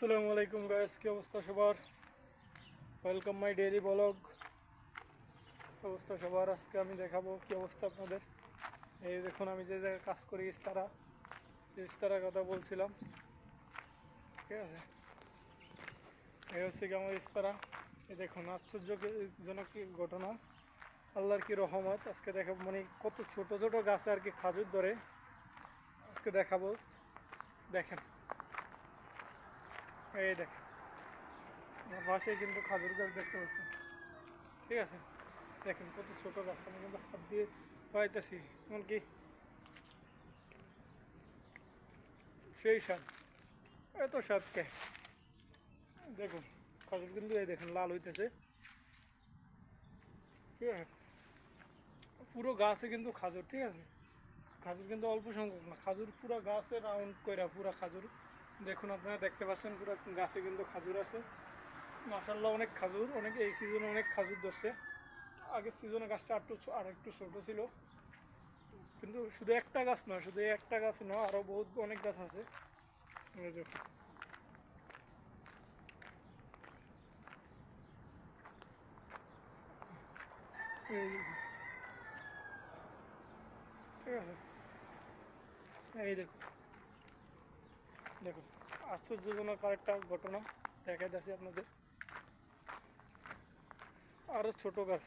আসসালামু আলাইকুম গাইস, কি অবস্থা সবার? Welcome my daily blog. অবস্থা সবার, আজকে আমি দেখাবো কি অবস্থা আপনাদের। এই দেখুন, আমি যে জায়গায় কাজ করি ইস্তারার কথা বলছিলাম, ঠিক আছে। এই হচ্ছে কি আমার ইস্তারা। এই দেখুন, আশ্চর্যজনক কি ঘটনা, আল্লাহর কি রহমত। আজকে দেখাবো, মানে কত ছোট ছোট গাছে আর কি খাজুর ধরে, আজকে দেখাবো। দেখেন, এই দেখেন আমার পাশেই কিন্তু খাজুর গাছ দেখতে পাচ্ছেন, ঠিক আছে। দেখেন কত ছোট গাছ, আমি কিন্তু হাত দিয়ে পাইতেছি, এমনকি সেই স্বাদ, এত স্বাদকে দেখুন। খাজুর কিন্তু এই দেখেন লাল হইতেছে, ঠিক আছে। পুরো গাছে কিন্তু খাজুর, ঠিক আছে। খাজুর কিন্তু অল্প সংখ্যক না, খাজুর পুরো গাছে রাউন্ড করে পুরো খাজুর। দেখুন, আপনারা দেখতে পাচ্ছেন পুরো গাছে কিন্তু খাজুর আছে। মাশাল্লাহ, অনেক খাজুর, অনেক এই সিজনে অনেক খাজুর ধরছে। আগের সিজনে গাছটা আর একটু ছোট ছিল, কিন্তু শুধু একটা গাছ নয়, শুধু একটা গাছ নয়, আরও বহুত অনেক গাছ আছে। এই দেখুন, এই দেখুন, ঠিক আছে। এই দেখুন, দেখুন আশ্চর্যজনক আরেকটা ঘটনা দেখা যাচ্ছে আপনাদের। আরও ছোট গাছ,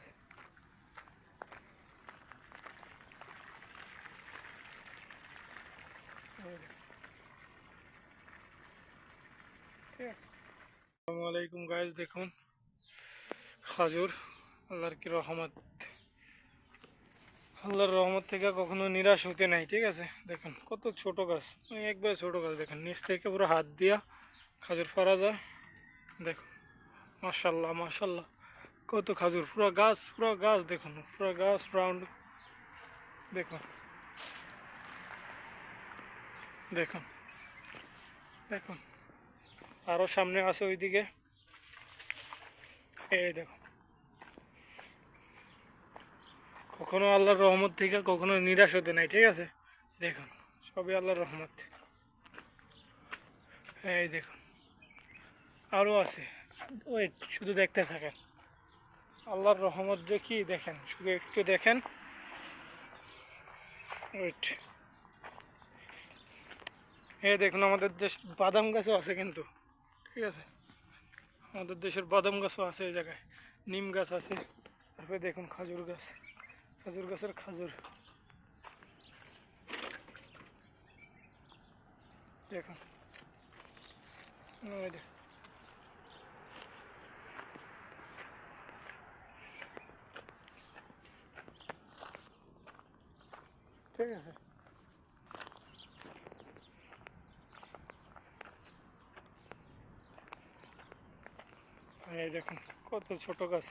এই দেখুন, ঠিক আছে। আসসালামু আলাইকুম গাইস, দেখুন খাজুর, আল্লাহর কি রহমত। আল্লাহর রহমত থেকে কখনো নিরাশ হতে নাই, ঠিক আছে। দেখুন কত ছোট গাছ, মানে একবারে ছোট গাছ। দেখুন নিচ থেকে পুরো হাত দিয়া খাজুর পারা যায়। দেখুন, মাশাল্লাহ মাশাল্লাহ, কত খাজুর, পুরো গাছ, পুরো গাছ দেখুন, পুরো গাছ রাউন্ড। দেখুন, দেখুন, দেখুন আরও সামনে আছে ওইদিকে, এই দেখুন। কখনো আল্লাহর রহমত থেকে কখনো নিরাশ হতে নাই, ঠিক আছে। দেখুন, সবই আল্লাহর রহমত। এই দেখুন, আরও আছে, ওয়েট, শুধু দেখতে থাকেন। আল্লাহর রহমত যে কি দেখেন, শুধু একটু দেখেন, ওয়েট। এই দেখুন, আমাদের দেশে বাদাম গাছও আছে কিন্তু, ঠিক আছে। আমাদের দেশের বাদাম গাছও আছে এই জায়গায়, নিম গাছ আছে। তারপরে দেখুন খাজুর গাছ, খাজুর গাছের খাজুর দেখুন, এই দেখুন, ঠিক আছে। এই দেখুন কত ছোট গাছ।